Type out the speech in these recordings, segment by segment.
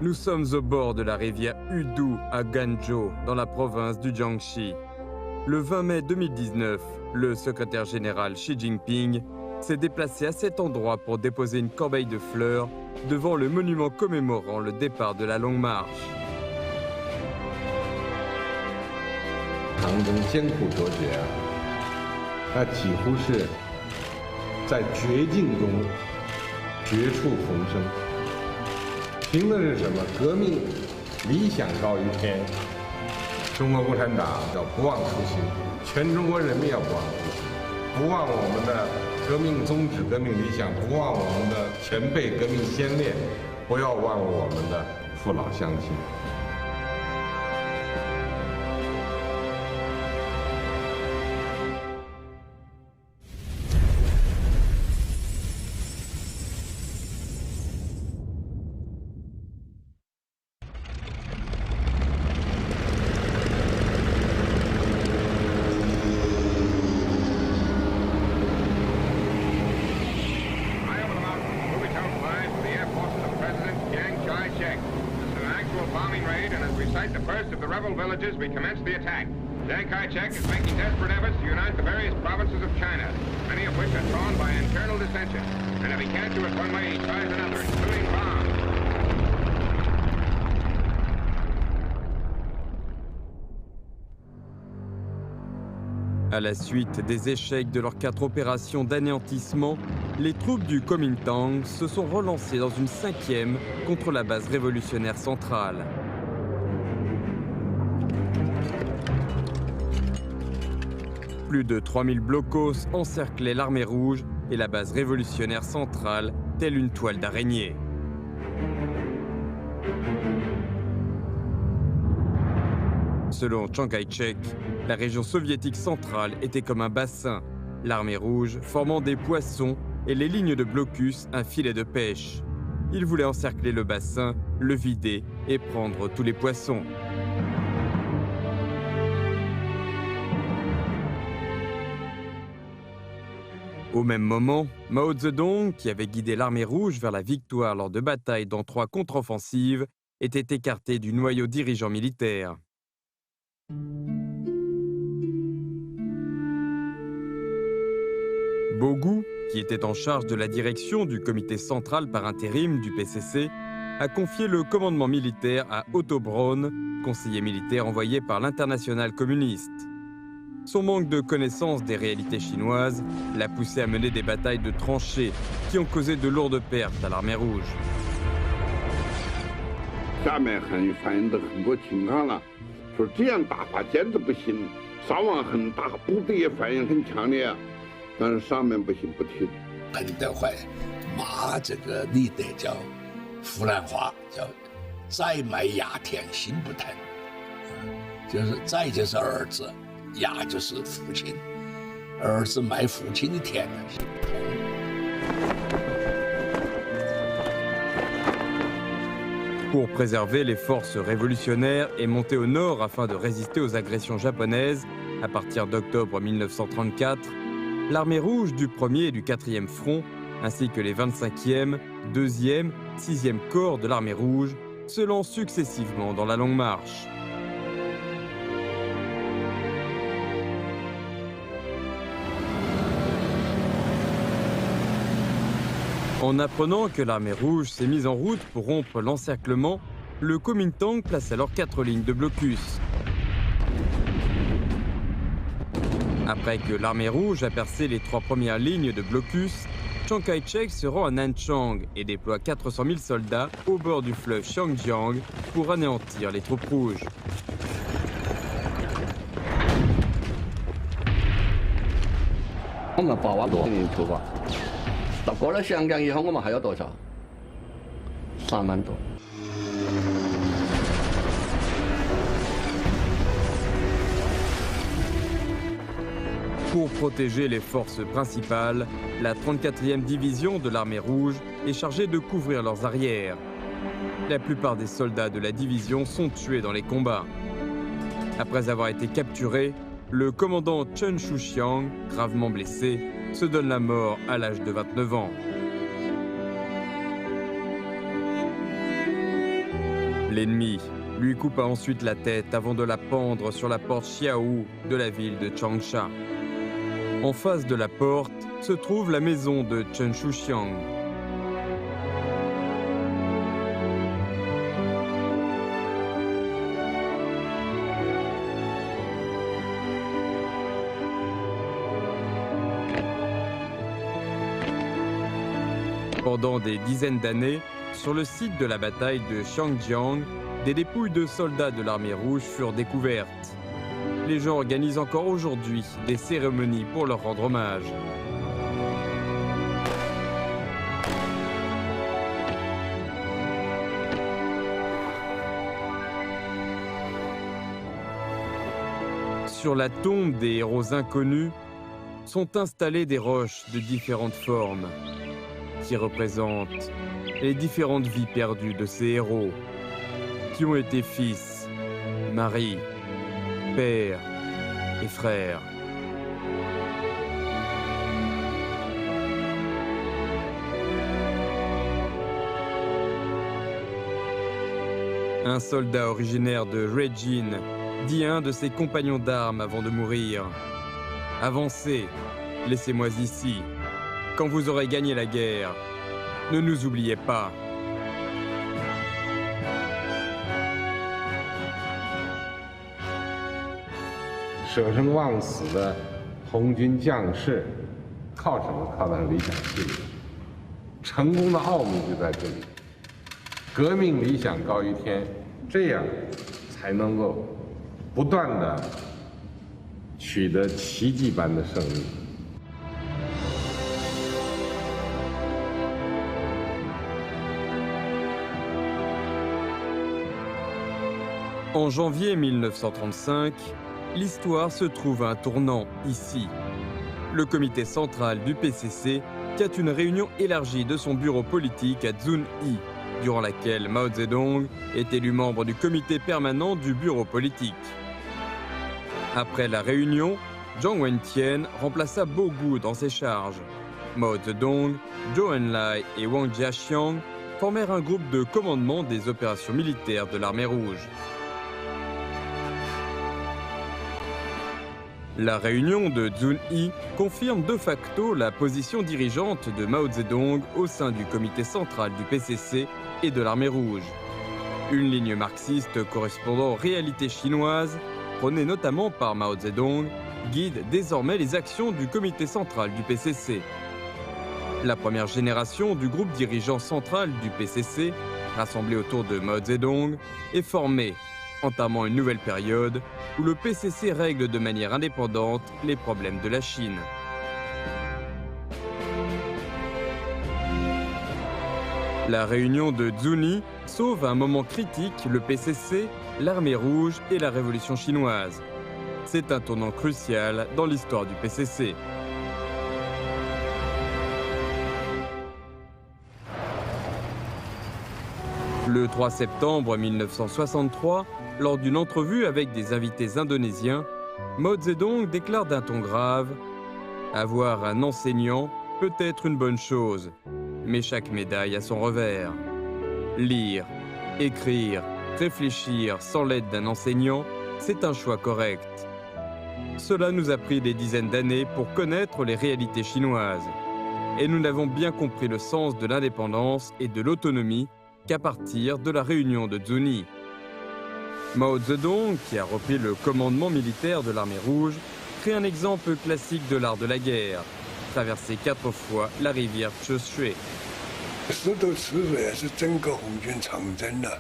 Nous sommes au bord de la rivière Udu à Ganzhou, dans la province du Jiangxi. Le 20 mai 2019, le secrétaire général Xi Jinping s'est déplacé à cet endroit pour déposer une corbeille de fleurs devant le monument commémorant le départ de la Longue Marche. 唐中艰苦卓绝啊，那几乎是在绝境中绝处逢生。凭的是什么？革命理想高于天。中国共产党要不忘初心，全中国人民要不忘初心，不忘我们的革命宗旨、革命理想，不忘我们的前辈革命先烈，不要忘了我们的父老乡亲。Villages, we commenced the attack. Chiang Kai-shek is making desperate efforts to unite the various provinces of China, many of which are torn by internal dissension. And if he can't do it one way, he tries another, including bombs. À la suite des échecs de leurs 4 opérations d'anéantissement, les troupes du Kuomintang se sont relancées dans une 5e contre la base révolutionnaire centrale. Plus de 3000 blocos encerclaient l'armée rouge et la base révolutionnaire centrale, telle une toile d'araignée. Selon Chiang Kai-shek, la région soviétique centrale était comme un bassin, l'armée rouge formant des poissons et les lignes de blocus un filet de pêche. Il voulait encercler le bassin, le vider et prendre tous les poissons. Au même moment, Mao Zedong, qui avait guidé l'armée rouge vers la victoire lors de batailles dans 3 contre-offensives, était écarté du noyau dirigeant militaire. Bogu, qui était en charge de la direction du comité central par intérim du PCC, a confié le commandement militaire à Otto Braun, conseiller militaire envoyé par l'internationale communiste. Son manque de connaissance des réalités chinoises l'a poussé à mener des batailles de tranchées qui ont causé de lourdes pertes à l'armée rouge. 下面反映的很多情况了，说这样打法简直不行，伤亡很大，部队也反应很强烈，但是上面不行不听。彭德怀骂这个李德叫湖南话叫“宰卖牙田心不疼”，就是宰就是儿子。 牙就是父亲，儿子卖父亲的田的心不痛。Pour préserver les forces révolutionnaires et monter au nord afin de résister aux agressions japonaises, à partir d'octobre 1934, l'armée rouge du 1er et du 4e front, ainsi que les 25e, 2e, 6e corps de l'armée rouge, se lancent successivement dans la Longue Marche. En apprenant que l'armée rouge s'est mise en route pour rompre l'encerclement, le Kuomintang place alors 4 lignes de blocus. Après que l'armée rouge a percé les 3 premières lignes de blocus, Chiang Kai-shek se rend à Nanchang et déploie 400 000 soldats au bord du fleuve Xiangjiang pour anéantir les troupes rouges. On a 8万多人出发。 到过了湘江以后，我们还要多少？3万多。 Pour protéger les forces principales, la 34e division de l'armée rouge est chargée de couvrir leurs arrières. La plupart des soldats de la division sont tués dans les combats. Après avoir été capturés, le commandant Chen Shuxiang, gravement blessé, se donne la mort à l'âge de 29 ans. L'ennemi lui coupa ensuite la tête avant de la pendre sur la porte Xiaou de la ville de Changsha. En face de la porte se trouve la maison de Chen Shuxiang. Pendant des dizaines d'années, sur le site de la bataille de Xiangjiang, des dépouilles de soldats de l'armée rouge furent découvertes. Les gens organisent encore aujourd'hui des cérémonies pour leur rendre hommage. Sur la tombe des héros inconnus sont installées des roches de différentes formes qui représentent les différentes vies perdues de ces héros qui ont été fils, mari, père et frère. Un soldat originaire de Ruijin dit à un de ses compagnons d'armes avant de mourir: « Avancez, laissez-moi ici. Quand vous aurez gagné la guerre, ne nous oubliez pas. » «舍生忘死的红军将士，靠什么？靠他的理想信念。成功的奥秘就在这里。革命理想高于天，这样才能够不断的取得奇迹般的胜利。” En janvier 1935, l'histoire se trouve à un tournant ici. Le comité central du PCC tient une réunion élargie de son bureau politique à Zunyi, durant laquelle Mao Zedong est élu membre du comité permanent du bureau politique. Après la réunion, Jiang Wentien remplaça Bo Gu dans ses charges. Mao Zedong, Zhou Enlai et Wang Jiaxiang formèrent un groupe de commandement des opérations militaires de l'armée rouge. La réunion de Zunyi confirme de facto la position dirigeante de Mao Zedong au sein du comité central du PCC et de l'armée rouge. Une ligne marxiste correspondant aux réalités chinoises, prônée notamment par Mao Zedong, guide désormais les actions du comité central du PCC. La première génération du groupe dirigeant central du PCC, rassemblé autour de Mao Zedong, est formée, entamant une nouvelle période où le PCC règle de manière indépendante les problèmes de la Chine. La réunion de Zunyi sauve à un moment critique le PCC, l'armée rouge et la révolution chinoise. C'est un tournant crucial dans l'histoire du PCC. Le 3 septembre 1963, lors d'une entrevue avec des invités indonésiens, Mao Zedong déclare d'un ton grave « Avoir un enseignant peut être une bonne chose, mais chaque médaille a son revers. Lire, écrire, réfléchir sans l'aide d'un enseignant, c'est un choix correct. Cela nous a pris des dizaines d'années pour connaître les réalités chinoises, et nous n'avons bien compris le sens de l'indépendance et de l'autonomie qu'à partir de la réunion de Zunyi. » Mao Zedong, qui a repris le commandement militaire de l'armée rouge, crée un exemple classique de l'art de la guerre, traverser 4 fois la rivière Cheshui. 石头池水是整个红军长征了，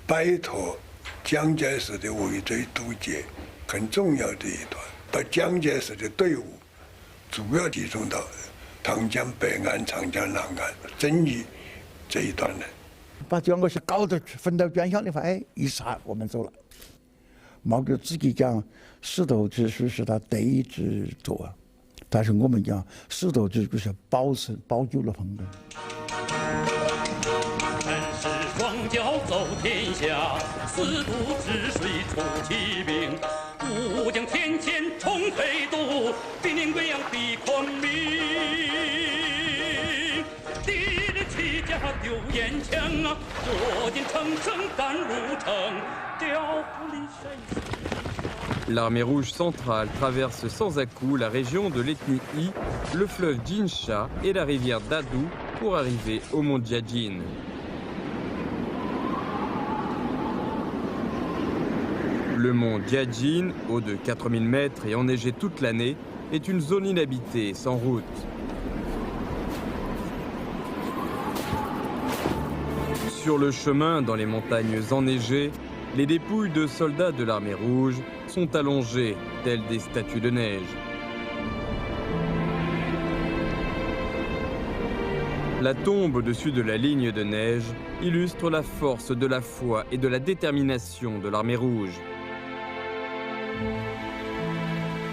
摆脱蒋介石的围追堵截，很重要的一段。把蒋介石的队伍主要集中到长江北岸、长江南岸、遵义这一段的。 把蒋介石搞得分道边相的话，哎，一杀我们走了。毛主席自己讲，石头之水是他得意之作啊，但是我们讲石头之水是保救了红军。陈氏双脚走天下，四渡之水出奇兵。武将天堑冲飞渡，兵临贵阳避狂鸣。敌人齐家丢烟枪啊，过尽城声赶入城，调虎离山。 L'armée rouge centrale traverse sans à-coups la région de l'ethnie I, le fleuve Jinsha et la rivière Dadou pour arriver au mont Jiajin. Le mont Jiajin, haut de 4000 mètres et enneigé toute l'année, est une zone inhabitée, sans route. Sur le chemin, dans les montagnes enneigées, les dépouilles de soldats de l'armée rouge sont allongées, telles des statues de neige. La tombe au-dessus de la ligne de neige illustre la force de la foi et de la détermination de l'armée rouge.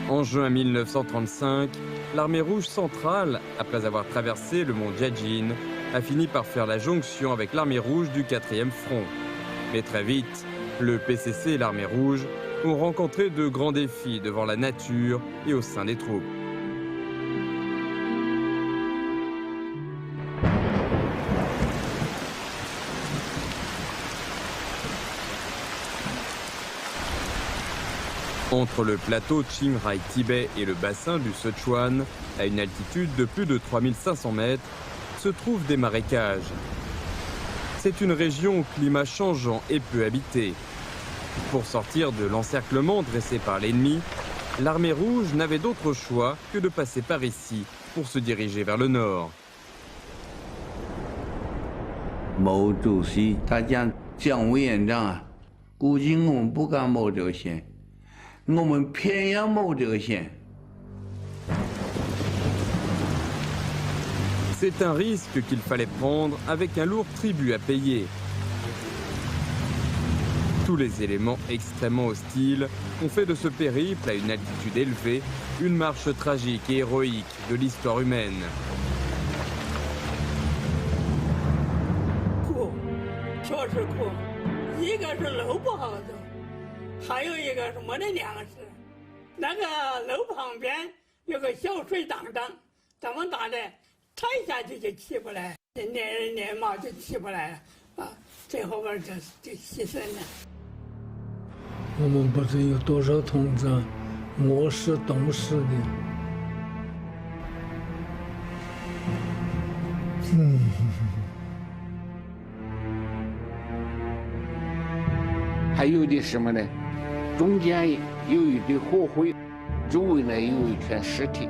En juin 1935, l'armée rouge centrale, après avoir traversé le mont Jiajin, a fini par faire la jonction avec l'armée rouge du 4e front. Mais très vite, le PCC et l'armée rouge ont rencontré de grands défis devant la nature et au sein des troupes. Entre le plateau Qing Rai-Tibet et le bassin du Sichuan, à une altitude de plus de 3500 mètres, se trouvent des marécages. C'est une région au climat changeant et peu habitée. Pour sortir de l'encerclement dressé par l'ennemi, l'armée rouge n'avait d'autre choix que de passer par ici pour se diriger vers le nord. 毛主席他讲蒋委员长啊，估计我们不敢冒这个险，我们偏要冒这个险。 C'est un risque qu'il fallait prendre avec un lourd tribut à payer. Tous les éléments extrêmement hostiles ont fait de ce périple à une altitude élevée une marche tragique et héroïque de l'histoire humaine. 苦，确实苦。一个是路不好走，还有一个是没得粮食。那个路旁边有个小水荡荡，这么大的。 踩下去就起不来，连毛就起不来了啊！最后边就牺牲了。我们不知有多少同志饿死、冻死的。还有的什么呢？中间有一堆火灰，周围呢有一圈尸体，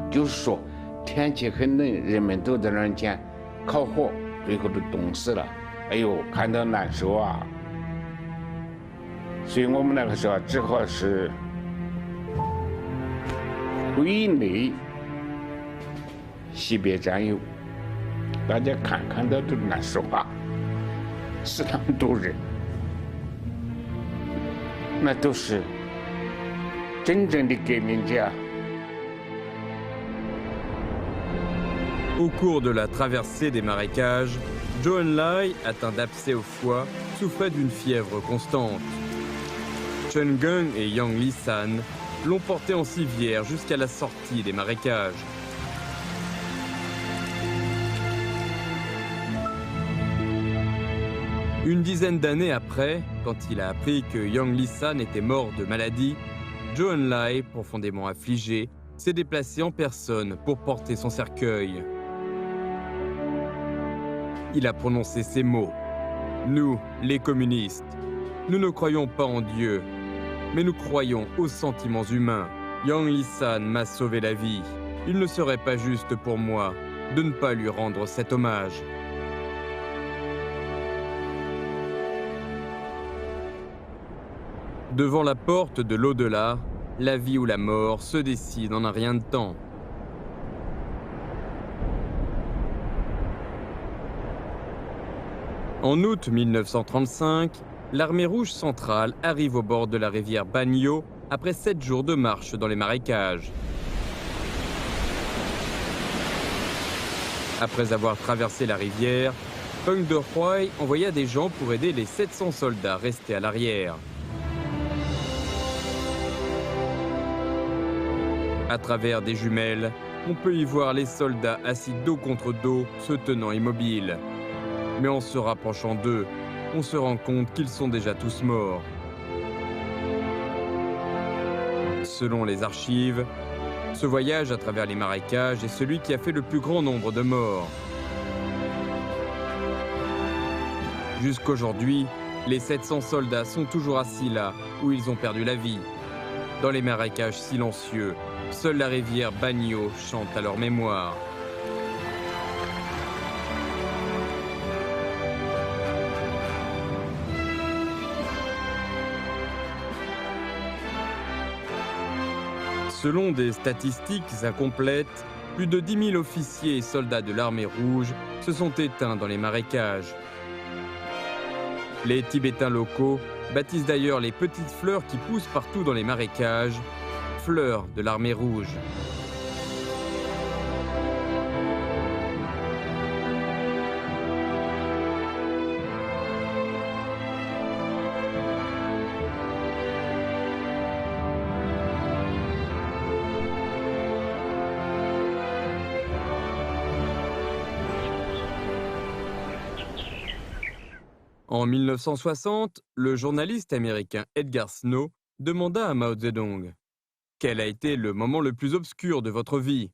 就是说。 天气很冷，人们都在那儿捡烤火，最后都冻死了。哎呦，看到难受啊！所以我们那个时候只好是归内惜别战友，大家看看到都难受啊！死那么多人，那都是真正的革命者。 Au cours de la traversée des marécages, Zhou Enlai, atteint d'abcès au foie, souffrait d'une fièvre constante. Chen Geng et Yang Lisan l'ont porté en civière jusqu'à la sortie des marécages. Une dizaine d'années après, quand il a appris que Yang Lisan était mort de maladie, Zhou Enlai, profondément affligé, s'est déplacé en personne pour porter son cercueil. Il a prononcé ces mots. Nous, les communistes, nous ne croyons pas en Dieu, mais nous croyons aux sentiments humains. Yang Lisan m'a sauvé la vie. Il ne serait pas juste pour moi de ne pas lui rendre cet hommage. Devant la porte de l'au-delà, la vie ou la mort se décide en un rien de temps. En août 1935, l'armée rouge centrale arrive au bord de la rivière Banyo après 7 jours de marche dans les marécages. Après avoir traversé la rivière, Peng Dehuai envoya des gens pour aider les 700 soldats restés à l'arrière. À travers des jumelles, on peut y voir les soldats assis dos contre dos, se tenant immobiles. Mais en se rapprochant d'eux, on se rend compte qu'ils sont déjà tous morts. Selon les archives, ce voyage à travers les marécages est celui qui a fait le plus grand nombre de morts. Jusqu'aujourd'hui, les 700 soldats sont toujours assis là où ils ont perdu la vie. Dans les marécages silencieux, seule la rivière Bagno chante à leur mémoire. Selon des statistiques incomplètes, plus de 10 000 officiers et soldats de l'armée rouge se sont éteints dans les marécages. Les Tibétains locaux baptisent d'ailleurs les petites fleurs qui poussent partout dans les marécages, fleurs de l'armée rouge. En 1960, le journaliste américain Edgar Snow demanda à Mao Zedong « Quel a été le moment le plus obscur de votre vie ?»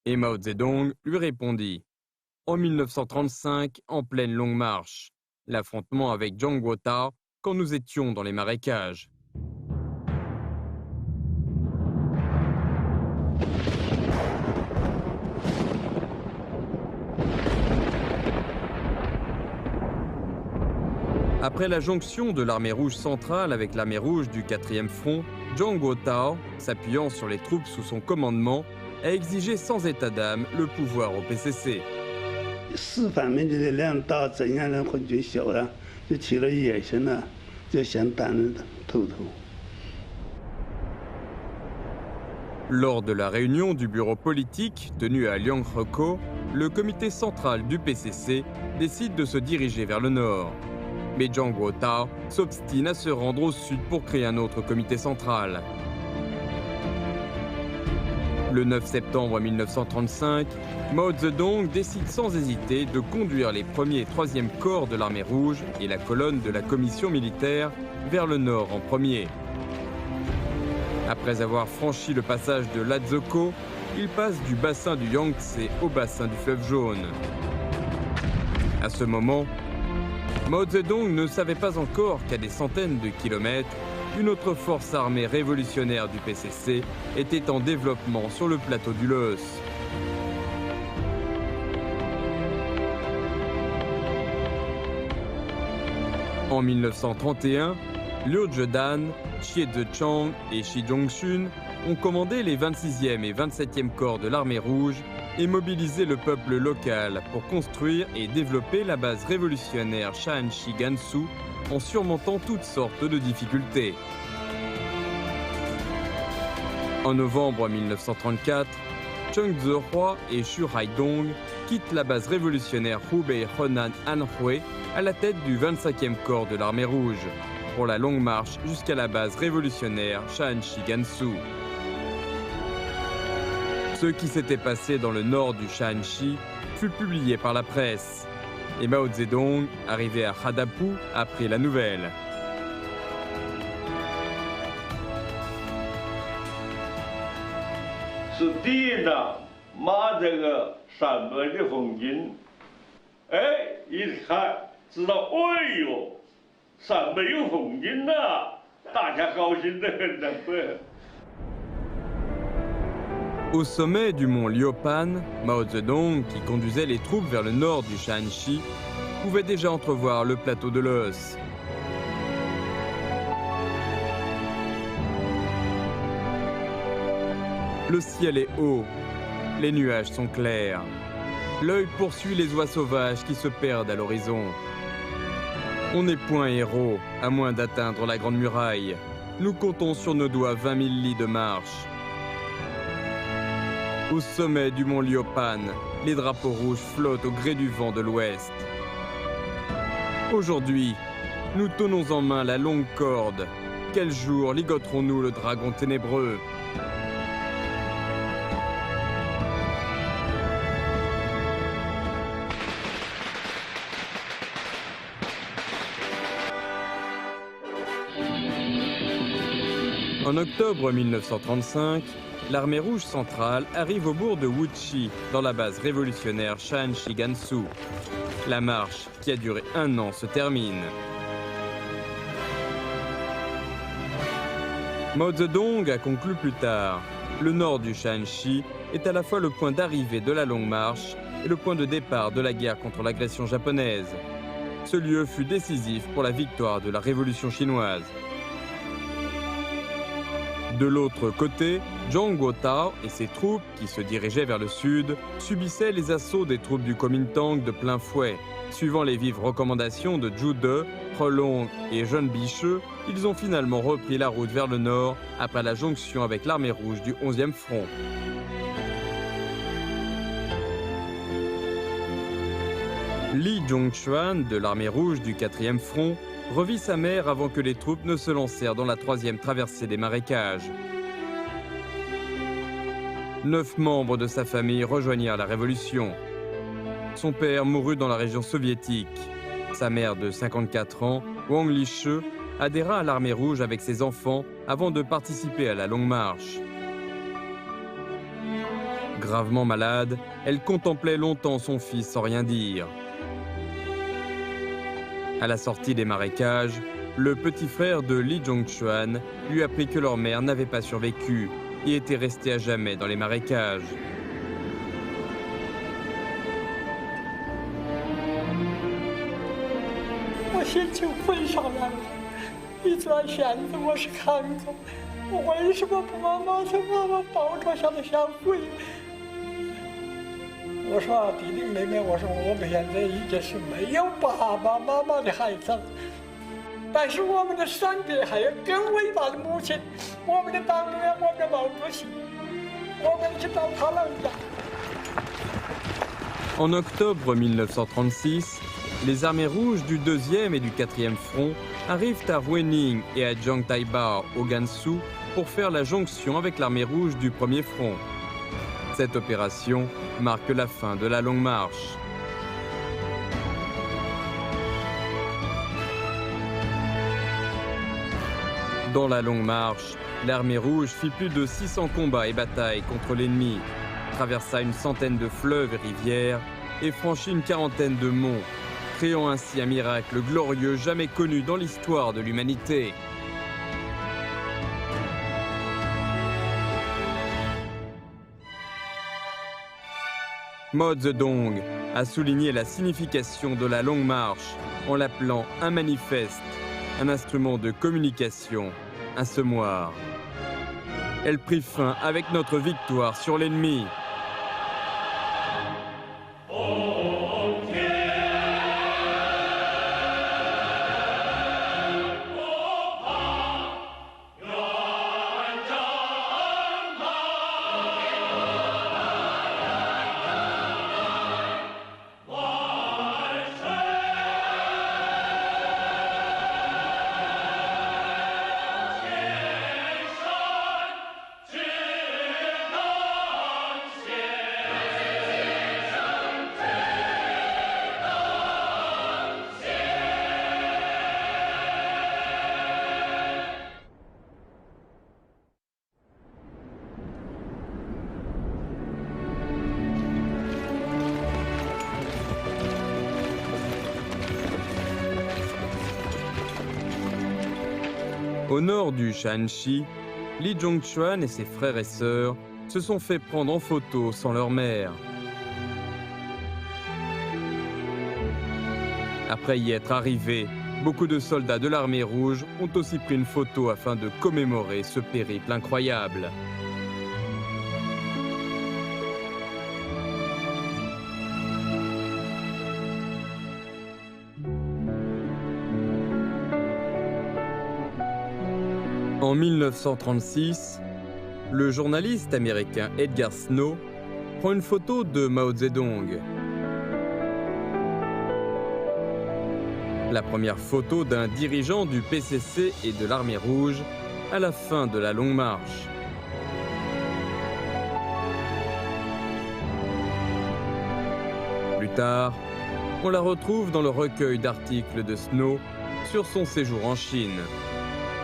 Et Mao Zedong lui répondit « En 1935, en pleine longue marche, l'affrontement avec Zhang Guotao quand nous étions dans les marécages. » Après la jonction de l'armée rouge centrale avec l'armée rouge du 4e front, Zhang Guotao, s'appuyant sur les troupes sous son commandement, a exigé sans état d'âme le pouvoir au PCC. Lors de la réunion du bureau politique tenue à Lianghekou, le comité central du PCC décide de se diriger vers le nord. Mais Zhang Guotao s'obstine à se rendre au sud pour créer un autre comité central. Le 9 septembre 1935, Mao Zedong décide sans hésiter de conduire les 1er et 3e corps de l'armée rouge et la colonne de la commission militaire vers le nord en premier. Après avoir franchi le passage de Lazoko, il passe du bassin du Yangtze au bassin du fleuve Jaune. À ce moment, Mao Zedong ne savait pas encore qu'à des centaines de kilomètres, une autre force armée révolutionnaire du PCC était en développement sur le plateau du Laos. En 1931, Liu Zhedan, Xie Zechang et Shi Zhongxun ont commandé les 26e et 27e corps de l'armée rouge et mobilisé le peuple local pour construire et développer la base révolutionnaire Shaanxi Gansu en surmontant toutes sortes de difficultés. En novembre 1934, Cheng Zehua et Xu Haidong quittent la base révolutionnaire Hubei Henan Anhui à la tête du 25e corps de l'armée rouge pour la longue marche jusqu'à la base révolutionnaire Shaanxi Gansu. Ce qui s'était passé dans le nord du Shaanxi fut publié par la presse. Et Mao Zedong, arrivé à Hadapu, a appris la nouvelle. Au sommet du mont Liupan, Mao Zedong, qui conduisait les troupes vers le nord du Shaanxi, pouvait déjà entrevoir le plateau de Laos. Le ciel est haut, les nuages sont clairs. L'œil poursuit les oies sauvages qui se perdent à l'horizon. On n'est point héros, à moins d'atteindre la Grande Muraille. Nous comptons sur nos doigts 20 000 lits de marche. Au sommet du mont Liupan, les drapeaux rouges flottent au gré du vent de l'ouest. Aujourd'hui, nous tenons en main la longue corde. Quel jour ligoterons-nous le dragon ténébreux ? En octobre 1935, l'armée rouge centrale arrive au bourg de Wuxi, dans la base révolutionnaire Shaanxi Gansu. La marche, qui a duré 1 an, se termine. Mao Zedong a conclu plus tard: le nord du Shaanxi est à la fois le point d'arrivée de la Longue Marche et le point de départ de la guerre contre l'agression japonaise. Ce lieu fut décisif pour la victoire de la révolution chinoise. De l'autre côté, Zhang Guotao et ses troupes, qui se dirigeaient vers le sud, subissaient les assauts des troupes du Kuomintang de plein fouet. Suivant les vives recommandations de Zhu De, He Long et Zheng Biche, ils ont finalement repris la route vers le nord après la jonction avec l'armée rouge du 11e front. Li Zhongquan, de l'armée rouge du 4e front, revit sa mère avant que les troupes ne se lancèrent dans la 3e traversée des marécages. 9 membres de sa famille rejoignirent la révolution. Son père mourut dans la région soviétique. Sa mère de 54 ans, Wang Lishi, adhéra à l'armée rouge avec ses enfants avant de participer à la Longue Marche. Gravement malade, elle contemplait longtemps son fils sans rien dire. À la sortie des marécages, le petit frère de Li Zhongquan lui apprit que leur mère n'avait pas survécu et était restée à jamais dans les marécages. Je心情非常难过，一转现在我是看着，我为什么不把妈妈抱着向他下跪？我说弟弟妹妹，我说我们现在已经是没有爸爸妈妈的孩子了，但是我们的身边还有更伟大的母亲，我们的党员，我们的毛主席，我们去找他老人家。En octobre 1936, les armées rouges du 2e et du 4e front arrivent à Ruining et à Jiangtaibao au Gansu pour faire la jonction avec l'armée rouge du 1er front. Cette opération marque la fin de la Longue Marche. Dans la Longue Marche, l'armée rouge fit plus de 600 combats et batailles contre l'ennemi, traversa une centaine de fleuves et rivières et franchit une quarantaine de monts, créant ainsi un miracle glorieux jamais connu dans l'histoire de l'humanité. Mao Zedong a souligné la signification de la Longue Marche en l'appelant un manifeste, un instrument de communication, un semoir. Elle prit fin avec notre victoire sur l'ennemi. Au nord du Shaanxi, Li Zhongquan et ses frères et sœurs se sont fait prendre en photo sans leur mère. Après y être arrivés, beaucoup de soldats de l'armée rouge ont aussi pris une photo afin de commémorer ce périple incroyable. En 1936, le journaliste américain Edgar Snow prend une photo de Mao Zedong. La première photo d'un dirigeant du PCC et de l'armée rouge à la fin de la Longue Marche. Plus tard, on la retrouve dans le recueil d'articles de Snow sur son séjour en Chine.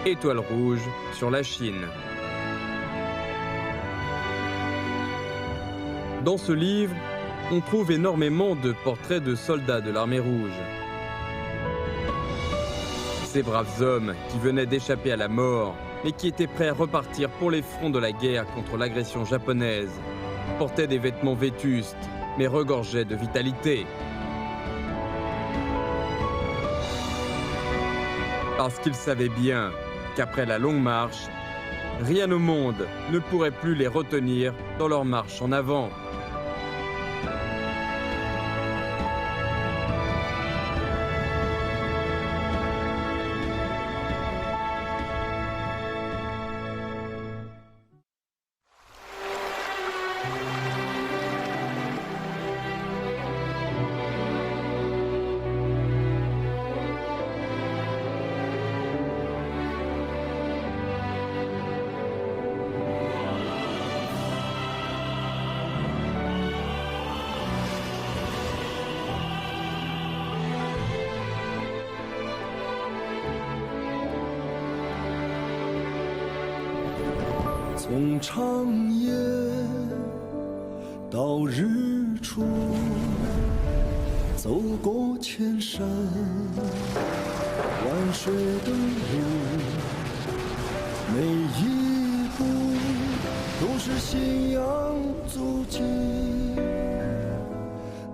Étoile rouge sur la Chine. Dans ce livre, on trouve énormément de portraits de soldats de l'armée rouge. Ces braves hommes qui venaient d'échapper à la mort, mais qui étaient prêts à repartir pour les fronts de la guerre contre l'agression japonaise, portaient des vêtements vétustes, mais regorgeaient de vitalité. Parce qu'ils savaient bien qu'après la longue marche, rien au monde ne pourrait plus les retenir dans leur marche en avant.从长夜到日出，走过千山万水的路，每一步都是信仰足迹，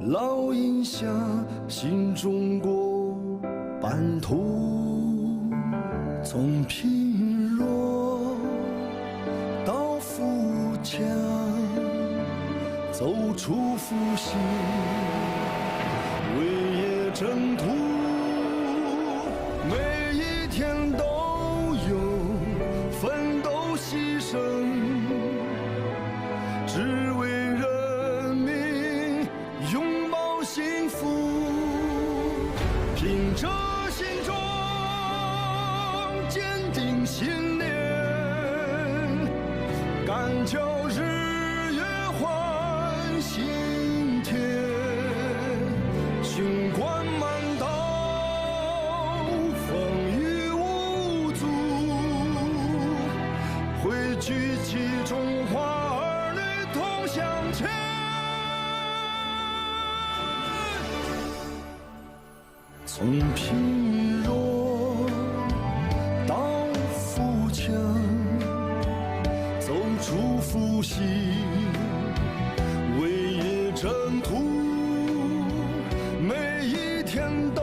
烙印下新中国版图，从贫弱到富强，走出复兴，为业征途，每一天都有奋斗牺牲，只为人民拥抱幸福，凭着心中坚定信念，敢叫日月换新天，雄关漫道，风雨无阻，汇聚起中华儿女同向前。从贫弱到富强，走出复兴，为业征途，每一天都